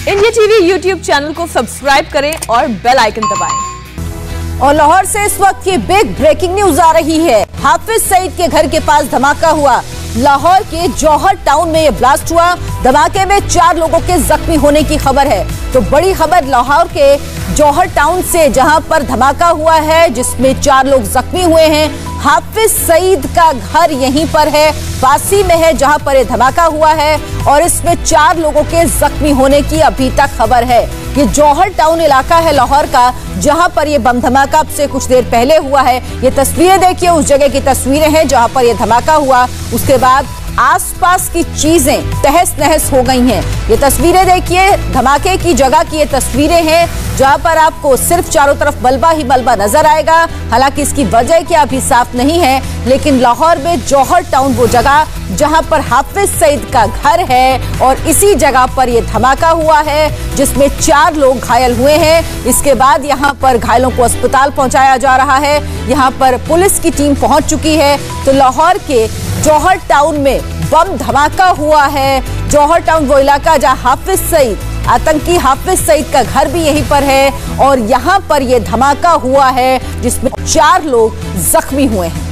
India TV YouTube channel को subscribe करें और बेल आइकन दबाएं। और लाहौर से इस वक्त की बिग ब्रेकिंग न्यूज आ रही है। हाफिज सईद के घर के पास धमाका हुआ। लाहौर के जौहर टाउन में यह ब्लास्ट हुआ। धमाके में 4 लोगों के जख्मी होने की खबर है। तो बड़ी खबर लाहौर के जौहर टाउन से, जहां पर धमाका हुआ है जिसमें 4 लोग जख्मी हुए हैं। हाफिज सईद का घर यहीं पर है, वासी में है जहां पर यह धमाका हुआ है और इसमें 4 लोगों के जख्मी होने की अभी तक खबर है। ये जौहर टाउन इलाका है लाहौर का, जहां पर ये बम धमाका अब से कुछ देर पहले हुआ है। ये तस्वीरें देखिए, उस जगह की तस्वीरें हैं जहां पर ये धमाका हुआ। उसके बाद आसपास की चीजें तहस नहस हो गई हैं। ये तस्वीरें देखिए, धमाके की जगह की ये तस्वीरें हैं जहां पर आपको सिर्फ चारों तरफ मलबा ही मलबा नजर आएगा। हालांकि इसकी वजह क्या अभी साफ नहीं है, लेकिन लाहौर में जौहर टाउन वो जगह जहां पर हाफिज सईद का घर है और इसी जगह पर यह धमाका हुआ है जिसमें 4 लोग घायल हुए हैं। इसके बाद यहां पर घायलों को अस्पताल पहुंचाया जा रहा है। यहां पर पुलिस की टीम पहुंच चुकी है। तो लाहौर के जौहर टाउन में बम धमाका हुआ है। जौहर टाउन वो इलाका जहां हाफिज सईद, आतंकी हाफिज सईद का घर भी यहीं पर है और यहां पर यह धमाका हुआ है जिसमें 4 लोग जख्मी हुए हैं।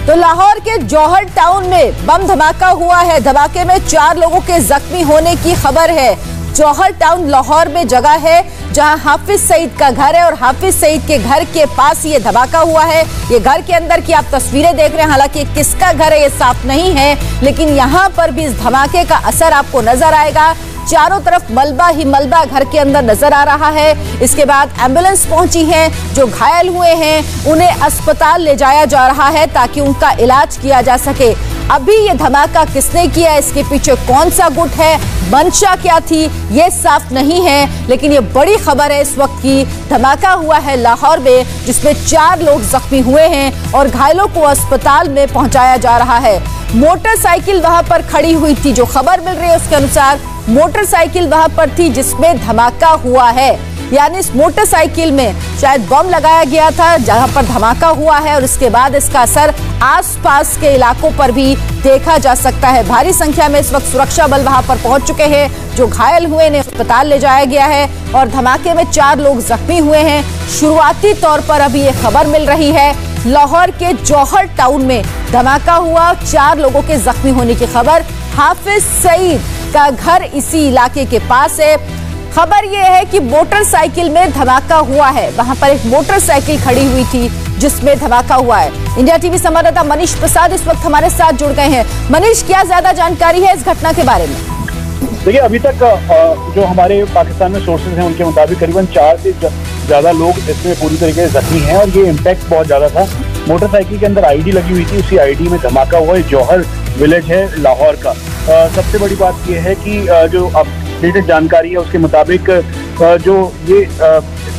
तो लाहौर के जौहर टाउन में बम धमाका हुआ है। धमाके में 4 लोगों के जख्मी होने की खबर है। जौहर टाउन लाहौर में जगह है जहां हाफिज सईद का घर है और हाफिज सईद के घर के पास ये धमाका हुआ है। ये घर के अंदर की आप तस्वीरें देख रहे हैं। हालांकि किसका घर है ये साफ नहीं है, लेकिन यहां पर भी इस धमाके का असर आपको नजर आएगा। चारों तरफ मलबा ही मलबा घर के अंदर नजर आ रहा है। इसके बाद एम्बुलेंस पहुंची है। जो घायल हुए हैं उन्हें अस्पताल ले जाया जा रहा है ताकि उनका इलाज किया जा सके। अभी ये धमाका किसने किया, इसके पीछे कौन सा गुट है, मंशा क्या थी, ये साफ नहीं है। लेकिन ये बड़ी खबर है इस वक्त की। धमाका हुआ है लाहौर में जिसमें 4 लोग जख्मी हुए हैं और घायलों को अस्पताल में पहुंचाया जा रहा है। मोटरसाइकिल वहां पर खड़ी हुई थी। जो खबर मिल रही है उसके अनुसार मोटरसाइकिल वहां पर थी जिसमें धमाका हुआ है। यानी इस मोटरसाइकिल में शायद बम लगाया गया था जहां पर धमाका हुआ है और इसके बाद इसका असर आसपास के इलाकों पर भी देखा जा सकता है। भारी संख्या में इस वक्त सुरक्षा बल वहां पर पहुंच चुके हैं। जो घायल हुए ने अस्पताल ले जाया गया है और धमाके में 4 लोग जख्मी हुए हैं। शुरुआती तौर पर अभी ये खबर मिल रही है लाहौर के जौहर टाउन में धमाका हुआ, 4 लोगों के जख्मी होने की खबर। हाफिज सईद का घर इसी इलाके के पास है। खबर यह है कि मोटरसाइकिल में धमाका हुआ है। वहां पर एक मोटरसाइकिल खड़ी हुई थी जिसमें धमाका हुआ है। इंडिया टीवी संवाददाता मनीष प्रसाद इस वक्त हमारे साथ जुड़ गए हैं। मनीष, क्या ज्यादा जानकारी है इस घटना के बारे में? देखिए, अभी तक जो हमारे पाकिस्तान में सोर्सेज हैं उनके मुताबिक करीबन 4 से ज्यादा लोग इसमें पूरी तरीके से जख्मी हैं और ये इम्पैक्ट बहुत ज्यादा था। मोटरसाइकिल के अंदर आईडी लगी हुई थी, उसी आईडी में धमाका हुआ है। जौहर विलेज है लाहौर का। सबसे बड़ी बात यह है कि जो अपडेटेड जानकारी है उसके मुताबिक जो ये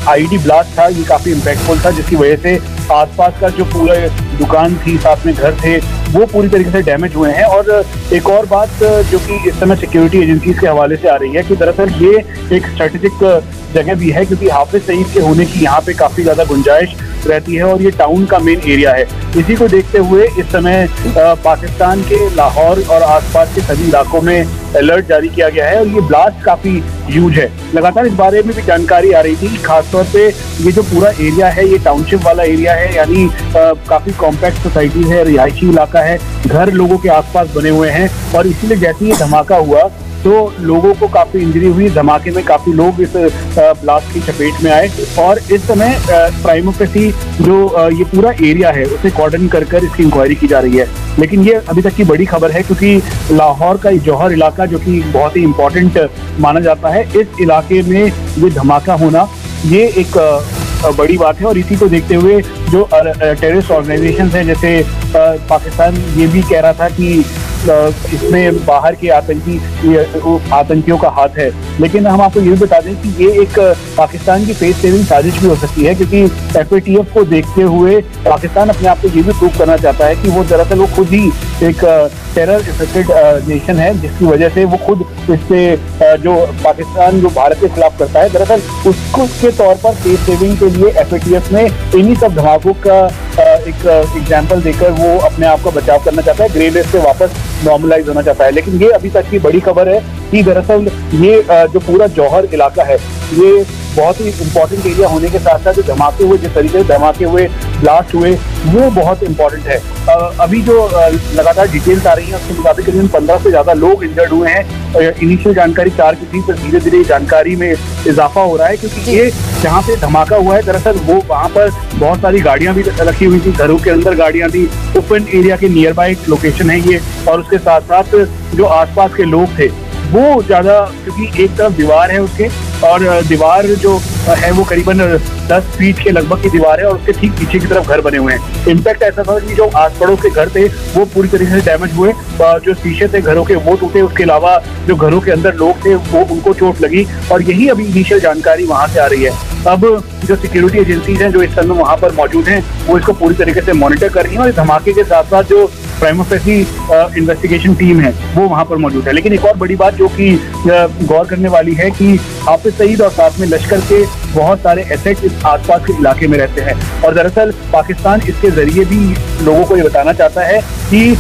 आईडी ब्लास्ट था ये काफी इम्पैक्टफुल था, जिसकी वजह से आसपास का जो पूरा दुकान थी, साथ में घर थे, वो पूरी तरीके से डैमेज हुए हैं। और एक और बात जो कि इस समय सिक्योरिटी एजेंसीज के हवाले से आ रही है कि दरअसल ये एक स्ट्रेटेजिक जगह भी है क्योंकि हाफिज सईद के होने की यहाँ पे काफी ज्यादा गुंजाइश रहती है और ये टाउन का मेन एरिया है। इसी को देखते हुए इस समय पाकिस्तान के लाहौर और आसपास के सभी इलाकों में अलर्ट जारी किया गया है और ये ब्लास्ट काफी ह्यूज है। लगातार इस बारे में भी जानकारी आ रही थी कि खासतौर पे ये जो पूरा एरिया है ये टाउनशिप वाला एरिया है, यानी काफी कॉम्पैक्ट सोसाइटी है, रिहायशी इलाका है, घर लोगों के आसपास बने हुए हैं और इसीलिए जैसे ये धमाका हुआ तो लोगों को काफी इंजरी हुई। धमाके में काफी लोग इस ब्लास्ट की चपेट में आए और इस समय प्राइमो फेसी जो ये पूरा एरिया है उसे कॉर्डन कर इसकी इंक्वायरी की जा रही है। लेकिन ये अभी तक की बड़ी खबर है क्योंकि लाहौर का जौहर इलाका जो कि बहुत ही इम्पोर्टेंट माना जाता है, इस इलाके में ये धमाका होना ये एक बड़ी बात है। और इसी को देखते हुए जो टेररिस्ट ऑर्गेनाइजेशन हैं, जैसे पाकिस्तान ये भी कह रहा था कि इसमें बाहर के आतंकियों का हाथ है, लेकिन हम आपको ये भी बता दें कि ये एक पाकिस्तान की फेस सेविंग साजिश भी हो सकती है क्योंकि FATF को देखते हुए पाकिस्तान अपने आप को ये भी प्रूव करना चाहता है कि वो दरअसल वो खुद ही एक टेरर इफेक्टेड नेशन है, जिसकी वजह से वो खुद इससे जो पाकिस्तान जो भारत के खिलाफ करता है दरअसल उसको के तौर पर फेस सेविंग के लिए FATF ने इन्हीं सब धमाकों का एक एग्जाम्पल देकर वो अपने आप का बचाव करना चाहता है, ग्रे लिस्ट से वापस नॉर्मलाइज होना चाहता है। लेकिन ये अभी तक की बड़ी खबर है कि दरअसल ये जो पूरा जौहर इलाका है ये बहुत ही इंपॉर्टेंट एरिया होने के साथ साथ जो धमाके हुए, जिस तरीके से धमाके हुए, ब्लास्ट हुए, वो बहुत इंपॉर्टेंट है। अभी जो लगातार डिटेल्स आ रही हैं उसके मुताबिक करीबन 15 से ज्यादा लोग इंजर्ड हुए हैं। इनिशियल जानकारी 4 की थी, पर धीरे धीरे जानकारी में इजाफा हो रहा है, क्योंकि ये जहाँ पे धमाका हुआ है दरअसल वो वहाँ पर बहुत सारी गाड़ियां भी रखी हुई थी, घरों के अंदर गाड़ियां थी, ओपन एरिया के नियर बाय लोकेशन है ये। और उसके साथ साथ जो आसपास के लोग थे वो ज्यादा, क्योंकि एक तरफ दीवार है उसके, और दीवार जो है वो करीबन 10 फीट के लगभग की दीवार है, और उसके ठीक पीछे की तरफ घर बने हुए हैं। इम्पैक्ट ऐसा था कि जो आस पड़ोस के घर थे वो पूरी तरीके से डैमेज हुए, जो शीशे थे घरों के वो टूटे, उसके अलावा जो घरों के अंदर लोग थे वो उनको चोट लगी। और यही अभी इनिशियल जानकारी वहां से आ रही है। अब जो सिक्योरिटी एजेंसीज हैं जो इस समय वहां पर मौजूद हैं वो इसको पूरी तरीके से मॉनिटर कर रही हैं, और इस धमाके के साथ साथ जो प्राइमा फेसी इन्वेस्टिगेशन टीम है वो वहां पर मौजूद है। लेकिन एक और बड़ी बात जो कि गौर करने वाली है कि हाफिज सईद और साथ में लश्कर के बहुत सारे एसेट इस आसपास के इलाके में रहते हैं, और दरअसल पाकिस्तान इसके जरिए भी लोगों को ये बताना चाहता है कि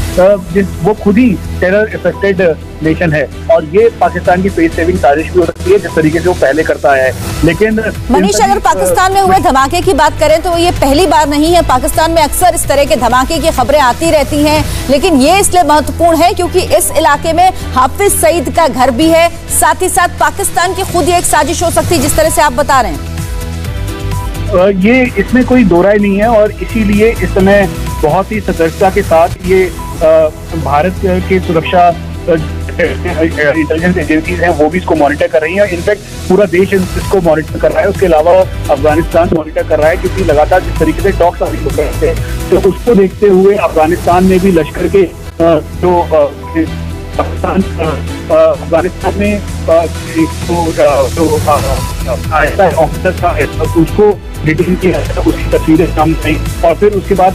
वो खुद ही टेरर इफेक्टेड नेशन है, और ये पाकिस्तान की फेस सेविंग साजिश भी हो सकती है जिस तरीके से वो पहले करता है। लेकिन मनीष, अगर पाकिस्तान में हुए धमाके की बात करें तो ये पहली बार नहीं है। पाकिस्तान में अक्सर इस तरह के धमाके की खबरें आती रहती हैं, लेकिन ये इसलिए महत्वपूर्ण है क्योंकि इस इलाके में हाफिज सईद का घर भी है, साथ ही साथ पाकिस्तान की खुद ही एक साजिश हो सकती है जिस तरह से आप बता रहे हैं। ये इसमें कोई दो राय नहीं है, और इसीलिए इस समय बहुत ही सतर्कता के साथ ये भारत के सुरक्षा इंटेलिजेंस एजेंसीज हैं वो भी इसको मॉनिटर कर रही हैं। इनफैक्ट पूरा देश इसको मॉनिटर कर रहा है, उसके अलावा अफगानिस्तान मॉनिटर कर रहा है, क्योंकि लगातार जिस तरीके से टॉक्स अभी हो रहे थे तो उसको देखते हुए अफगानिस्तान में भी लश्कर के जो अफगानिस्तान में ऑफिसर था उसको डिटेन किया, उसकी तस्वीरें सामने आई, और फिर उसके बाद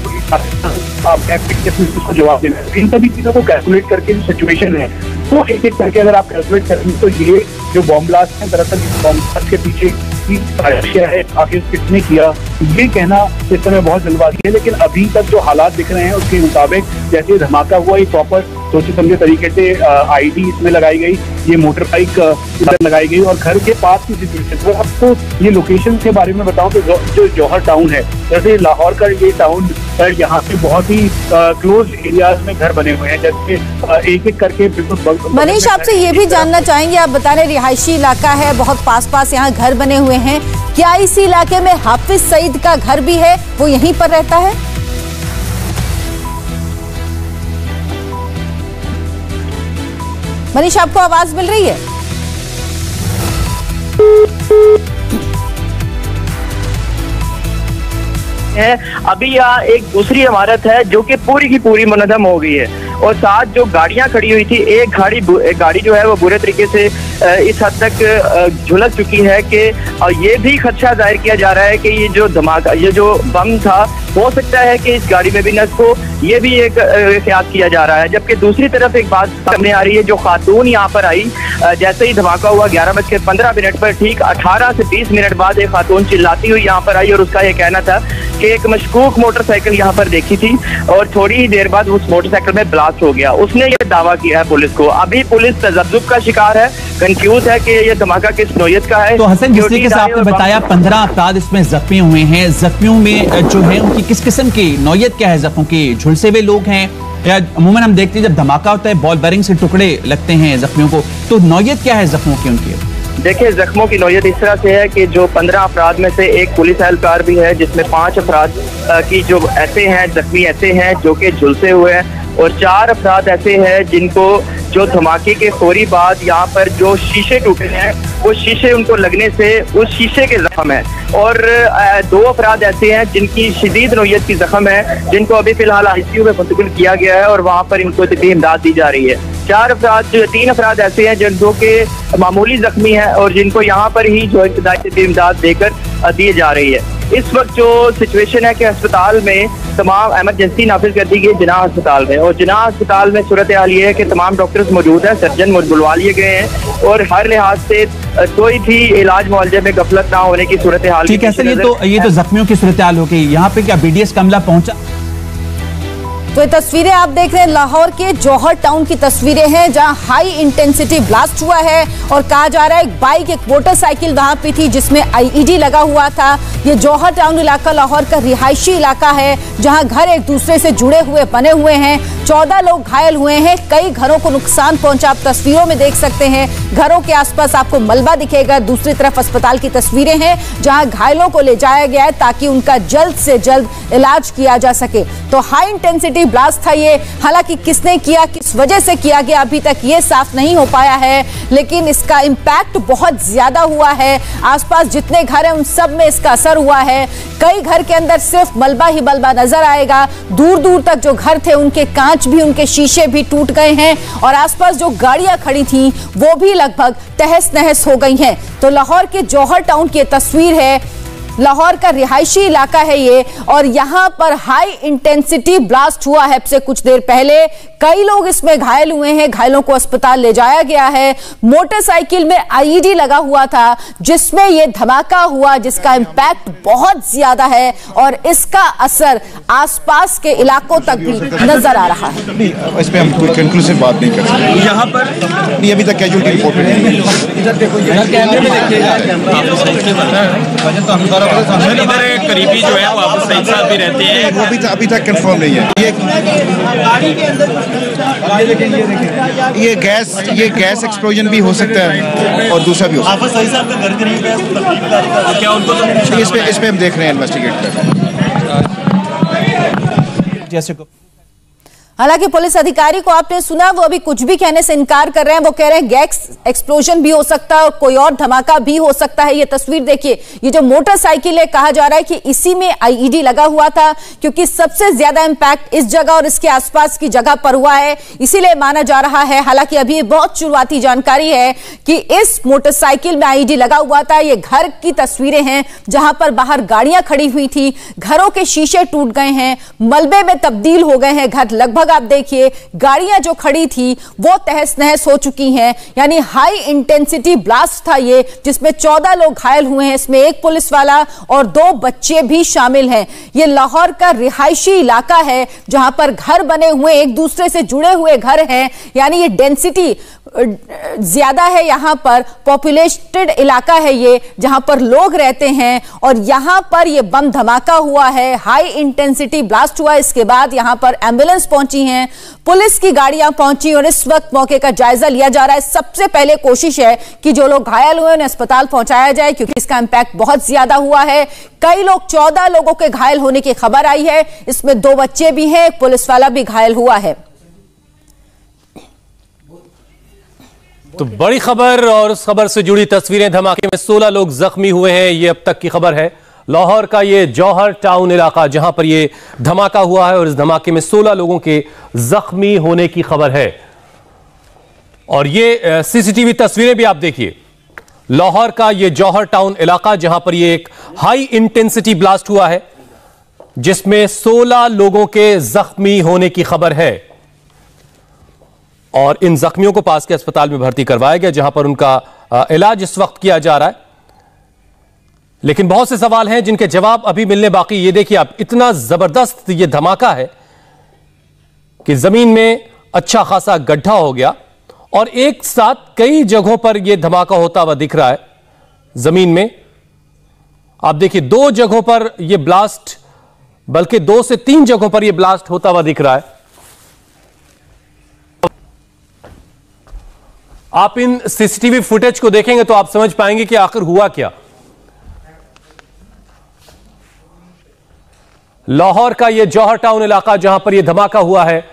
उसको जवाब देना। इन सभी चीजों को कैलकुलेट करके जो सिचुएशन है वो एक एक करके अगर आप कैलकुलेट करेंगे तो ये जो बॉम्ब ब्लास्ट है दरअसल इस बॉम्ब ब्लास्ट के पीछे की साजिश है, आखिर किसने किया ये कहना इस समय बहुत जल्दबाजी है। लेकिन अभी तक जो हालात दिख रहे हैं उसके मुताबिक जैसे धमाका हुआ ये प्रॉपर सोचे समझे तरीके से आईडी इसमें लगाई गई, ये मोटर बाइक इधर लगाई गई, और घर के पास की सिचुएशन। तो आपको ये लोकेशन के बारे में बताऊं तो जो जौहर टाउन है, जैसे लाहौर का ये टाउन है, यहाँ पे बहुत ही क्लोज एरियाज में घर बने हुए हैं, जैसे एक एक करके बिल्कुल। मनीष, आपसे ये भी जानना चाहेंगे, आप बता रहे रिहायशी इलाका है, बहुत पास पास यहाँ घर बने हुए हैं, क्या इसी इलाके में हाफिज सईद का घर भी है, वो यहीं पर रहता है? मनीष, आपको आवाज मिल रही है? अभी यहाँ एक दूसरी इमारत है जो कि पूरी की पूरी मुनहदम हो गई है, और साथ जो गाड़ियां खड़ी हुई थी, एक गाड़ी जो है वो बुरे तरीके से इस हद तक झुलस चुकी है कि ये भी खदशा जाहिर किया जा रहा है कि ये जो धमाका, ये जो बम था, हो सकता है कि इस गाड़ी में भी नस्क हो, ये भी एक एहतियात किया जा रहा है। जबकि दूसरी तरफ एक बात सामने आ रही है, जो खातून यहाँ पर आई जैसे ही धमाका हुआ 11:15 पर, ठीक 18 से 20 मिनट बाद एक खातून चिल्लाती हुई यहाँ पर आई, और उसका ये कहना था कि एक मशकूक मोटरसाइकिल यहाँ पर देखी थी, और थोड़ी ही देर बाद उस मोटरसाइकिल में ब्लास्ट हो गया। उसने ये दावा किया है पुलिस को। अभी पुलिस तजब्जुब का शिकार है, कंफ्यूज है कि ये धमाका किस नौयत का है। तो हसन, जिस तरीके से आपने बताया 15 अफराद इसमें जख्मी हुए हैं, जख्मियों में जो है उनकी किस किस्म की नौयत क्या है? जख्मों के झुलसे हुए लोग हैं, या अमूमन हम देखते हैं जब धमाका होता है बॉल बेरिंग से टुकड़े लगते हैं जख्मियों को, तो नौयत क्या है जख्मों की उनकी? देखिए, जख्मों की नौयत इस तरह से है कि जो 15 अफराद में से एक पुलिस एहलकार भी है, जिसमें 5 अफराद की जो ऐसे हैं, जख्मी ऐसे हैं जो कि झुलसे हुए हैं, और 4 अफराद ऐसे हैं जिनको जो धमाके के फौरी बाद यहाँ पर जो शीशे टूटे हैं वो शीशे उनको लगने से उस शीशे के जख्म है, और 2 अफराद ऐसे हैं जिनकी शदीद नौयत की जख्म है, जिनको अभी फिलहाल ICU में मुंतकिल किया गया है और वहाँ पर इनको तबी इमदाद दी जा रही है। तीन अफराद ऐसे हैं जो के मामूली जख्मी हैं और जिनको यहाँ पर ही जो इब्तदाई इमदाद देकर दी जा रही है। इस वक्त जो सिचुएशन है कि अस्पताल में तमाम एमरजेंसी नाफिज कर दी गई जिनाह अस्पताल में, और जिनाह अस्पताल में सूरत हाल ये है कि तमाम डॉक्टर्स मौजूद हैं, सर्जन बुलवा लिए गए हैं और हर लिहाज से कोई भी इलाज मुआवजे में गफलत ना होने की सूरत हाल। ठीक है सर, ये तो जख्मियों की सूरत हाल हो गई। यहाँ पे क्या BDS का अमला पहुंचा? तो ये तस्वीरें आप देख रहे हैं लाहौर के जौहर टाउन की तस्वीरें हैं, जहां हाई इंटेंसिटी ब्लास्ट हुआ है और कहा जा रहा है एक बाइक एक मोटरसाइकिल वहां पे थी जिसमें IED लगा हुआ था। ये जौहर टाउन इलाका लाहौर का रिहायशी इलाका है जहां घर एक दूसरे से जुड़े हुए बने हुए हैं। 14 लोग घायल हुए हैं, कई घरों को नुकसान पहुंचा। आप तस्वीरों में देख सकते हैं, घरों के आसपास आपको मलबा दिखेगा। दूसरी तरफ अस्पताल की तस्वीरें हैं जहां घायलों को ले जाया गया है ताकि उनका जल्द से जल्द इलाज किया जा सके। तो हाई इंटेंसिटी ब्लास्ट था ये, हालांकि किसने किया, किस वजह से किया गया, अभी तक ये साफ नहीं हो पाया है, लेकिन इसका इंपैक्ट बहुत ज्यादा हुआ है। आसपास जितने घर हैं उन सब में इसका असर हुआ है। कई घर के अंदर सिर्फ मलबा ही मलबा नजर आएगा। दूर दूर तक जो घर थे उनके कांच भी, उनके शीशे भी टूट गए हैं और आसपास जो गाड़ियां खड़ी थी वो भी लगभग तहस नहस हो गई हैं। तो लाहौर के जौहर टाउन की तस्वीर है, लाहौर का रिहायशी इलाका है ये, और यहां पर हाई इंटेंसिटी ब्लास्ट हुआ है से कुछ देर पहले। कई लोग इसमें घायल हुए हैं, घायलों को अस्पताल ले जाया गया है। मोटरसाइकिल में IED लगा हुआ था जिसमें यह धमाका हुआ, जिसका इंपैक्ट बहुत ज्यादा है और इसका असर आसपास के इलाकों तक भी नजर आ रहा है। इस पे हम कोई कंक्लूसिव बात नहीं कर सकते। यहाँ पर नहीं, अभी तक कैजुअल्टी रिपोर्टेड नहीं है। इधर देखो, कैमरे में देखिएगा, इधर एक करीबी जो है वो आप सही साथ भी रहते हैं, वो भी अभी तक कंफर्म नहीं है। ये गैस एक्सप्लोजन भी हो सकता है और दूसरा भी हो सकता है। क्या उनको तो इस पे हम देख रहे हैं, इन्वेस्टिगेट कर रहे हैं। जैसे को हालांकि पुलिस अधिकारी को आपने सुना, वो अभी कुछ भी कहने से इनकार कर रहे हैं। वो कह रहे हैं गैस एक्सप्लोजन भी हो सकता है और कोई और धमाका भी हो सकता है। ये तस्वीर देखिए, ये जो मोटरसाइकिल है, कहा जा रहा है कि इसी में IED लगा हुआ था क्योंकि सबसे ज्यादा इंपैक्ट इस जगह और इसके आसपास की जगह पर हुआ है, इसीलिए माना जा रहा है। हालांकि अभी बहुत शुरुआती जानकारी है कि इस मोटरसाइकिल में IED लगा हुआ था। ये घर की तस्वीरें हैं जहां पर बाहर गाड़ियां खड़ी हुई थी, घरों के शीशे टूट गए हैं, मलबे में तब्दील हो गए हैं घर। लगभग आप देखिए, गाड़ियां जो खड़ी थी वो तहस नहस हो चुकी हैं। यानी हाई इंटेंसिटी ब्लास्ट था ये, जिसमें 14 लोग घायल हुए हैं, इसमें एक पुलिस वाला और 2 बच्चे भी शामिल हैं। ये लाहौर का रिहायशी इलाका है जहां पर घर बने हुए, एक दूसरे से जुड़े हुए घर हैं। यानी ये डेंसिटी ज्यादा है, यहां पर पॉपुलेटेड इलाका है ये, जहां पर लोग रहते हैं और यहां पर ये बम धमाका हुआ है, हाई इंटेंसिटी ब्लास्ट हुआ। इसके बाद यहां पर एम्बुलेंस पहुंची हैं, पुलिस की गाड़ियां पहुंची और इस वक्त मौके का जायजा लिया जा रहा है। सबसे पहले कोशिश है कि जो लोग घायल हुए उन्हें अस्पताल पहुंचाया जाए क्योंकि इसका इंपैक्ट बहुत ज्यादा हुआ है। कई लोग, 14 लोगों के घायल होने की खबर आई है, इसमें 2 बच्चे भी हैं, एक पुलिस वाला भी घायल हुआ है। तो बड़ी खबर और उस खबर से जुड़ी तस्वीरें, धमाके में 16 लोग जख्मी हुए हैं, ये अब तक की खबर है। लाहौर का ये जौहर टाउन इलाका जहां पर ये धमाका हुआ है और इस धमाके में 16 लोगों के जख्मी होने की खबर है। और ये CCTV तस्वीरें भी आप देखिए, लाहौर का ये जौहर टाउन इलाका जहां पर ये एक हाई इंटेंसिटी ब्लास्ट हुआ है जिसमें 16 लोगों के जख्मी होने की खबर है और इन जख्मियों को पास के अस्पताल में भर्ती करवाया गया जहां पर उनका इलाज इस वक्त किया जा रहा है। लेकिन बहुत से सवाल हैं जिनके जवाब अभी मिलने बाकी। ये देखिए आप, इतना जबरदस्त ये धमाका है कि जमीन में अच्छा खासा गड्ढा हो गया और एक साथ कई जगहों पर यह धमाका होता हुआ दिख रहा है जमीन में। आप देखिए 2 जगहों पर यह ब्लास्ट, बल्कि 2 से 3 जगहों पर यह ब्लास्ट होता हुआ दिख रहा है। आप इन CCTV फुटेज को देखेंगे तो आप समझ पाएंगे कि आखिर हुआ क्या। लाहौर का यह जौहर टाउन इलाका जहां पर यह धमाका हुआ है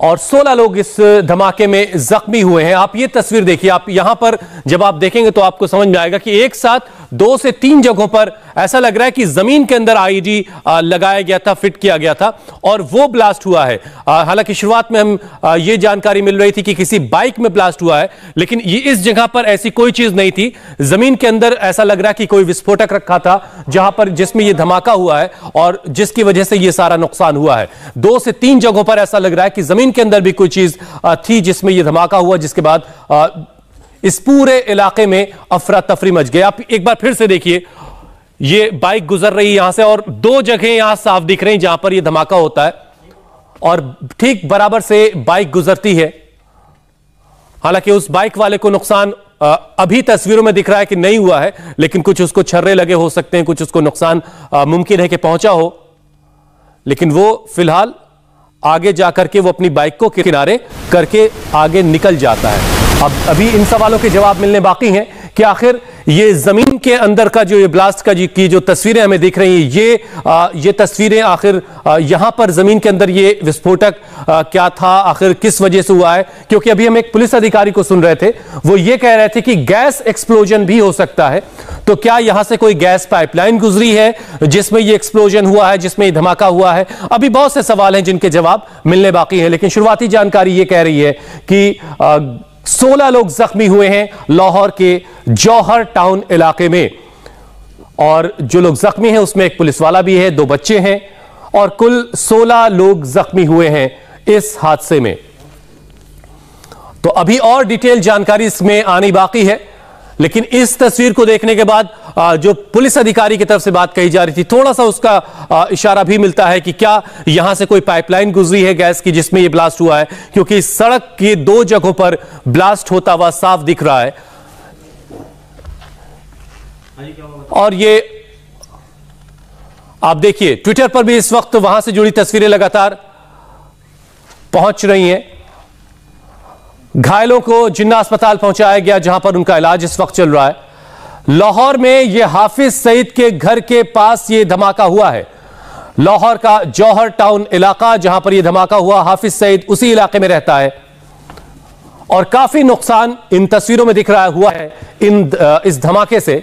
और 16 लोग इस धमाके में जख्मी हुए हैं। आप ये तस्वीर देखिए, आप यहां पर जब आप देखेंगे तो आपको समझ में आएगा कि एक साथ 2 से 3 जगहों पर ऐसा लग रहा है कि जमीन के अंदर आईईडी लगाया गया था, फिट किया गया था और वो ब्लास्ट हुआ है। हालांकि शुरुआत में हम ये जानकारी मिल रही थी कि किसी बाइक में ब्लास्ट हुआ है, लेकिन ये इस जगह पर ऐसी कोई चीज नहीं थी। जमीन के अंदर ऐसा लग रहा है कि कोई विस्फोटक रखा था जहां पर जिसमें ये धमाका हुआ है और जिसकी वजह से ये सारा नुकसान हुआ है। 2 से 3 जगहों पर ऐसा लग रहा है कि जमीन के अंदर भी कोई चीज थी जिसमें ये धमाका हुआ, जिसके बाद इस पूरे इलाके में अफरा तफरी मच गई। आप एक बार फिर से देखिए, ये बाइक गुजर रही है यहां से और 2 जगह यहां साफ दिख रही हैं जहां पर यह धमाका होता है और ठीक बराबर से बाइक गुजरती है। हालांकि उस बाइक वाले को नुकसान अभी तस्वीरों में दिख रहा है कि नहीं हुआ है, लेकिन कुछ उसको छर्रे लगे हो सकते हैं, कुछ उसको नुकसान मुमकिन है कि पहुंचा हो, लेकिन वो फिलहाल आगे जाकर के वो अपनी बाइक को किनारे करके आगे निकल जाता है। अब अभी इन सवालों के जवाब मिलने बाकी हैं कि आखिर ये जमीन के अंदर का जो ये ब्लास्ट का की जो तस्वीरें हमें दिख रही हैं, ये तस्वीरें आखिर यहां पर जमीन के अंदर ये विस्फोटक क्या था, आखिर किस वजह से हुआ है। क्योंकि अभी हम एक पुलिस अधिकारी को सुन रहे थे, वो ये कह रहे थे कि गैस एक्सप्लोजन भी हो सकता है। तो क्या यहां से कोई गैस पाइपलाइन गुजरी है जिसमें ये एक्सप्लोजन हुआ है, जिसमें ये धमाका हुआ है? अभी बहुत से सवाल हैं जिनके जवाब मिलने बाकी हैं, लेकिन शुरुआती जानकारी ये कह रही है कि 16 लोग जख्मी हुए हैं लाहौर के जौहर टाउन इलाके में, और जो लोग जख्मी हैं उसमें एक पुलिस वाला भी है, 2 बच्चे हैं और कुल 16 लोग जख्मी हुए हैं इस हादसे में। तो अभी और डिटेल जानकारी इसमें आनी बाकी है, लेकिन इस तस्वीर को देखने के बाद जो पुलिस अधिकारी की तरफ से बात कही जा रही थी, थोड़ा सा उसका इशारा भी मिलता है कि क्या यहां से कोई पाइपलाइन गुजरी है गैस की जिसमें यह ब्लास्ट हुआ है, क्योंकि सड़क की 2 जगहों पर ब्लास्ट होता हुआ साफ दिख रहा है। और ये आप देखिए ट्विटर पर भी इस वक्त वहां से जुड़ी तस्वीरें लगातार पहुंच रही हैं। घायलों को जिन्ना अस्पताल पहुंचाया गया जहां पर उनका इलाज इस वक्त चल रहा है। लाहौर में यह हाफिज सईद के घर के पास यह धमाका हुआ है। लाहौर का जौहर टाउन इलाका जहां पर यह धमाका हुआ, हाफिज सईद उसी इलाके में रहता है और काफी नुकसान इन तस्वीरों में दिख रहा हुआ है इस धमाके से।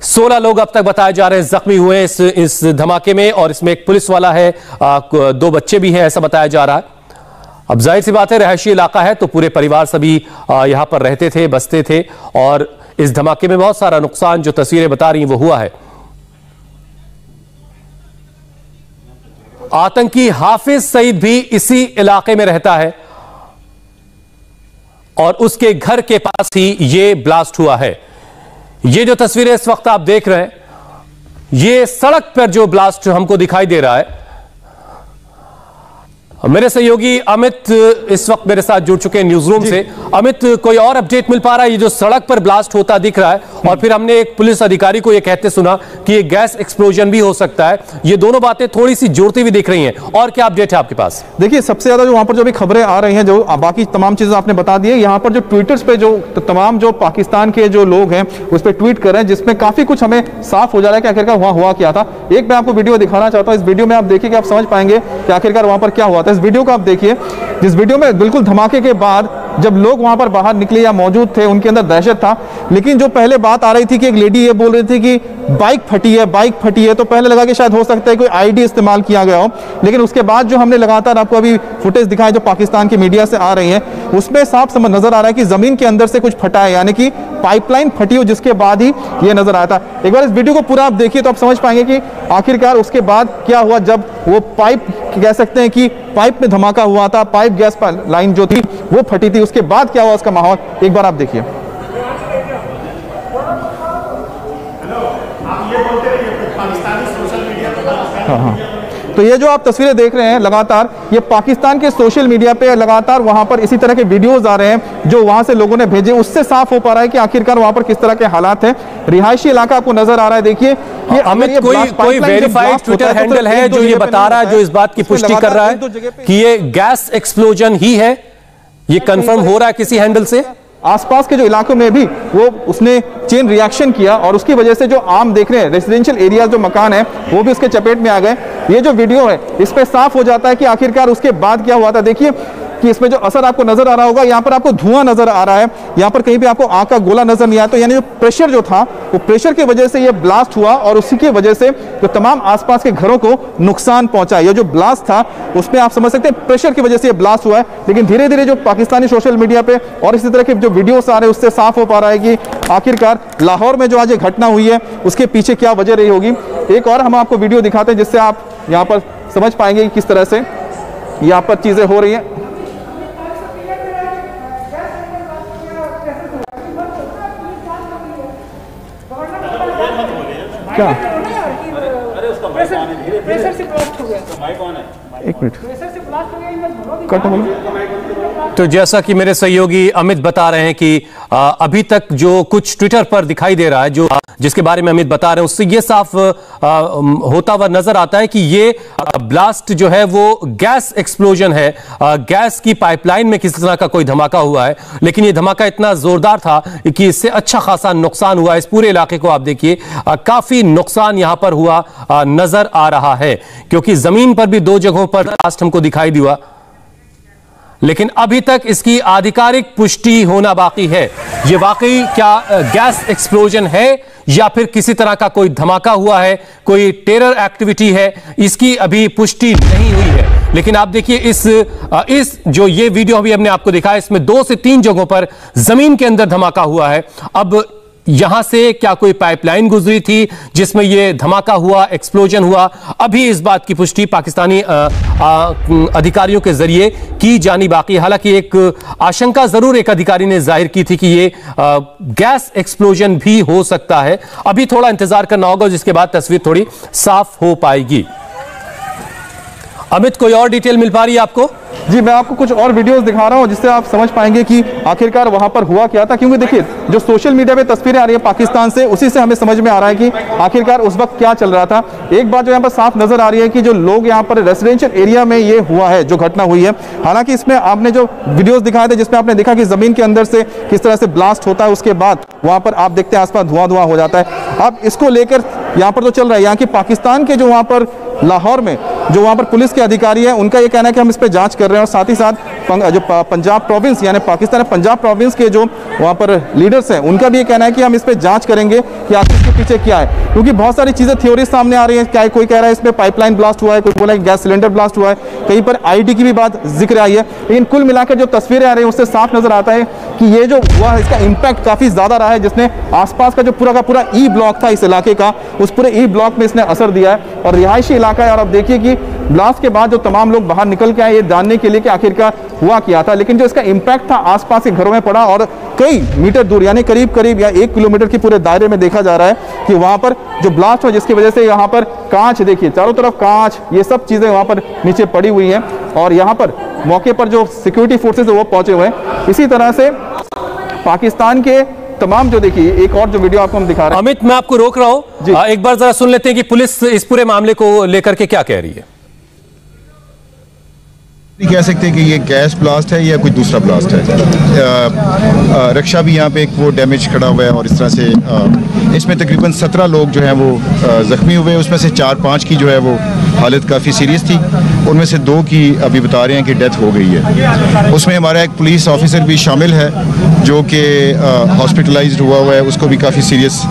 16 लोग अब तक बताए जा रहे हैं जख्मी हुए इस धमाके में, और इसमें एक पुलिस वाला है, 2 बच्चे भी हैं ऐसा बताया जा रहा है। अब जाहिर सी बात है रहायशी इलाका है तो पूरे परिवार सभी यहां पर रहते थे, बसते थे, और इस धमाके में बहुत सारा नुकसान जो तस्वीरें बता रही हैं वो हुआ है। आतंकी हाफिज सईद भी इसी इलाके में रहता है और उसके घर के पास ही ये ब्लास्ट हुआ है। ये जो तस्वीरें इस वक्त आप देख रहे हैं, ये सड़क पर जो ब्लास्ट हमको दिखाई दे रहा है। मेरे सहयोगी अमित इस वक्त मेरे साथ जुड़ चुके हैं न्यूज रूम से। अमित, कोई और अपडेट मिल पा रहा है? ये जो सड़क पर ब्लास्ट होता दिख रहा है और फिर हमने एक पुलिस अधिकारी को ये कहते सुना कि ये गैस एक्सप्लोजन भी हो सकता है, ये दोनों बातें थोड़ी सी जुड़ती हुई दिख रही हैं, और क्या अपडेट है आपके पास? देखिए, सबसे ज्यादा जो वहां पर जो भी खबरें आ रही हैं, जो बाकी तमाम चीजें आपने बता दी है, यहाँ पर जो ट्विटर्स पे जो तमाम जो पाकिस्तान के जो लोग हैं उस पर ट्वीट कर रहे हैं, जिसमें काफी कुछ हमें साफ हो जा रहा है कि आखिरकार वहां हुआ क्या था। एक मैं आपको वीडियो दिखाना चाहता हूँ, इस वीडियो में आप देखिए कि आप समझ पाएंगे कि आखिरकार वहां पर क्या हुआ था। इस वीडियो को आप देखिए, जिस वीडियो में बिल्कुल धमाके के बाद जब लोग वहां पर बाहर निकले या मौजूद थे उनके अंदर दहशत था, लेकिन जो पहले बात आ रही थी कि एक लेडी ये बोल रही थी कि बाइक फटी है, तो पहले लगा कि शायद हो सकता है कोई आईडी इस्तेमाल किया गया हो, लेकिन उसके बाद जो हमने लगातार आपको अभी फुटेज दिखाया जो पाकिस्तान की मीडिया से आ रही है, उसमें साफ समझ नजर आ रहा है कि जमीन के अंदर से कुछ फटा है, यानी कि पाइपलाइन फटी हो, जिसके बाद ही ये नजर आया था। एक बार इस वीडियो को पूरा आप देखिए तो आप समझ पाएंगे कि आखिरकार उसके बाद क्या हुआ, जब वो पाइप कह सकते हैं कि पाइप में धमाका हुआ था, पाइप गैस लाइन जो थी वो फटी थी, उसके बाद क्या हुआ उसका माहौल एक बार आप देखिए। हाँ, तो ये जो आप तस्वीरें देख रहे हैं लगातार, ये पाकिस्तान के सोशल मीडिया पे लगातार वहां पर इसी तरह के वीडियोस आ रहे हैं जो वहां से लोगों ने भेजे, उससे साफ हो पा रहा है कि आखिरकार वहां पर किस तरह के हालात हैं। रिहायशी इलाका आपको नजर आ रहा है, देखिए ये अमित, कोई वेरीफाइड ट्विटर हैंडल है जो ये बता रहा है, जो इस बात की पुष्टि कर रहा है कि ये गैस एक्सप्लोजन ही है? ये कंफर्म हो रहा है किसी हैंडल से? आसपास के जो इलाकों में भी वो उसने चेन रिएक्शन किया और उसकी वजह से जो आम देख रहे हैं रेजिडेंशियल एरिया जो मकान है वो भी उसके चपेट में आ गए। ये जो वीडियो है इस पे साफ हो जाता है कि आखिरकार उसके बाद क्या हुआ था। देखिए कि इसमें जो असर आपको नजर आ रहा होगा, यहाँ पर आपको धुआं नजर आ रहा है, यहाँ पर कहीं भी आपको आग का गोला नजर नहीं आया, तो यानी जो प्रेशर जो था वो प्रेशर की वजह से ये ब्लास्ट हुआ और उसी की वजह से जो तमाम आसपास के घरों को नुकसान पहुंचा। ये जो ब्लास्ट था उसमें आप समझ सकते हैं प्रेशर की वजह से ये ब्लास्ट हुआ है, लेकिन धीरे धीरे जो पाकिस्तानी सोशल मीडिया पे और इसी तरह के जो वीडियोस आ रहे हैं उससे साफ हो पा रहा है कि आखिरकार लाहौर में जो आज ये घटना हुई है उसके पीछे क्या वजह रही होगी। एक और हम आपको वीडियो दिखाते हैं जिससे आप यहाँ पर समझ पाएंगे कि किस तरह से यहाँ पर चीजें हो रही हैं। क्या प्रेशर से ब्लास्ट हो गया, एक मिनट प्रेशर से ब्लास्ट हो गया, कट बोलो। तो जैसा कि मेरे सहयोगी अमित बता रहे हैं कि अभी तक जो कुछ ट्विटर पर दिखाई दे रहा है, जो जिसके बारे में अमित बता रहे हैं, उससे ये साफ होता हुआ नजर आता है कि ये ब्लास्ट जो है वो गैस एक्सप्लोजन है, गैस की पाइपलाइन में किसी तरह का कोई धमाका हुआ है। लेकिन ये धमाका इतना जोरदार था कि इससे अच्छा खासा नुकसान हुआ। इस पूरे इलाके को आप देखिए, काफी नुकसान यहां पर हुआ नजर आ रहा है, क्योंकि जमीन पर भी 2 जगहों पर ब्लास्ट हमको दिखाई दिया, लेकिन अभी तक इसकी आधिकारिक पुष्टि होना बाकी है। ये वाकई क्या गैस एक्सप्लोजन है या फिर किसी तरह का कोई धमाका हुआ है, कोई टेरर एक्टिविटी है, इसकी अभी पुष्टि नहीं हुई है। लेकिन आप देखिए इस जो ये वीडियो अभी हमने आपको दिखाया, इसमें 2 से 3 जगहों पर जमीन के अंदर धमाका हुआ है। अब यहां से क्या कोई पाइपलाइन गुजरी थी जिसमें यह धमाका हुआ, एक्सप्लोजन हुआ, अभी इस बात की पुष्टि पाकिस्तानी अधिकारियों के जरिए की जानी बाकी। हालांकि एक आशंका जरूर एक अधिकारी ने जाहिर की थी कि यह गैस एक्सप्लोजन भी हो सकता है। अभी थोड़ा इंतजार करना होगा, जिसके बाद तस्वीर थोड़ी साफ हो पाएगी। अमित, कोई और डिटेल मिल पा रही है आपको? जी, मैं आपको कुछ और वीडियोस दिखा रहा हूं जिससे आप समझ पाएंगे कि आखिरकार वहां पर हुआ क्या था। क्योंकि देखिए, जो सोशल मीडिया पे तस्वीरें आ रही है पाकिस्तान से, उसी से हमें समझ में आ रहा है कि आखिरकार उस वक्त क्या चल रहा था। एक बात जो यहाँ पर साफ नजर आ रही है कि जो लोग यहाँ पर रेजिडेंशियल एरिया में ये हुआ है, जो घटना हुई है, हालांकि इसमें आपने जो वीडियोज दिखाए थे जिसमें आपने देखा कि जमीन के अंदर से किस तरह से ब्लास्ट होता है, उसके बाद वहां पर आप देखते हैं आसपास धुआं हो जाता है। अब इसको लेकर यहाँ पर जो चल रहा है, यहाँ की पाकिस्तान के जो वहां पर लाहौर में जो वहां पर पुलिस के अधिकारी हैं, उनका ये कहना है कि हम इस पर जांच कर रहे हैं, और साथ ही साथ जो पंजाब प्रोविंस यानी पाकिस्तान पंजाब प्रोविंस के जो वहां पर लीडर्स हैं, उनका भी ये कहना है कि हम इस पर जांच करेंगे कि आखिर इसके पीछे क्या है। क्योंकि बहुत सारी चीजें थ्योरी सामने आ रही है। क्या कोई कह रहा है इसमें पाइपलाइन ब्लास्ट हुआ है, कोई बोला है गैस सिलेंडर ब्लास्ट हुआ है, कहीं पर आईडी की भी बात जिक्र आई है। लेकिन कुल मिलाकर जो तस्वीरें आ रही है उससे साफ नजर आता है कि ये जो हुआ है इसका इम्पैक्ट काफी ज्यादा रहा है, जिसने आसपास का जो पूरा ई ब्लॉक था इस इलाके का, उस पूरे ई ब्लॉक में इसने असर दिया है और रिहायशी इलाका है। और अब देखिए कि ब्लास्ट के बाद जो तमाम लोग बाहर निकल के आए ये जानने के लिए कि आखिरकार हुआ क्या था, लेकिन जो इसका इंपैक्ट था आसपास के घरों में पड़ा और कई मीटर दूर यानी करीब या 1 किलोमीटर के पूरे दायरे में देखा जा रहा है कि वहां पर जो ब्लास्ट हुआ, जिसकी वजह से यहाँ पर कांच, देखिए चारों तरफ कांच, ये सब चीजें वहां पर नीचे पड़ी हुई हैं और यहाँ पर मौके पर जो सिक्योरिटी फोर्सेज है वो पहुंचे हुए हैं। इसी तरह से पाकिस्तान के तमाम जो, देखिए एक और जो वीडियो आपको हम दिखा रहे हैं। अमित, मैं आपको रोक रहा हूं, एक बार जरा सुन लेते हैं कि पुलिस इस पूरे मामले को लेकर के क्या कह रही है। नहीं कह सकते कि ये गैस ब्लास्ट है या कोई दूसरा ब्लास्ट है। रक्षा भी यहाँ पे एक वो डैमेज खड़ा हुआ है और इस तरह से इसमें तकरीबन 17 लोग जो हैं वो ज़ख्मी हुए। उसमें से 4-5 की जो है वो हालत काफ़ी सीरियस थी, उनमें से 2 की अभी बता रहे हैं कि डेथ हो गई है। उसमें हमारा एक पुलिस ऑफिसर भी शामिल है जो कि हॉस्पिटलाइज्ड हुआ है, उसको भी काफ़ी सीरियस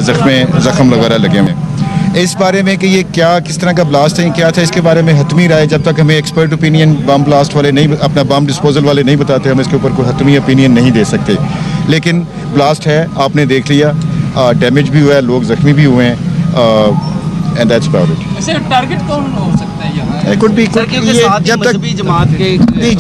ज़ख्म वगैरह लगे हुए हैं। इस बारे में कि ये क्या किस तरह का ब्लास्ट है, क्या था, इसके बारे में हतमी राय जब तक हमें एक्सपर्ट ओपिनियन बम ब्लास्ट वाले नहीं, अपना बम डिस्पोजल वाले नहीं बताते, हम इसके ऊपर कोई हतमी ओपिनियन नहीं दे सकते। लेकिन ब्लास्ट है, आपने देख लिया, डैमेज भी हुआ है, लोग जख्मी भी हुए हैं एंड दैट्स अबाउट इट। ऐसे टारगेट कौन हो सकता है यहाँ? कुड बी जब तक जमात के नहीं,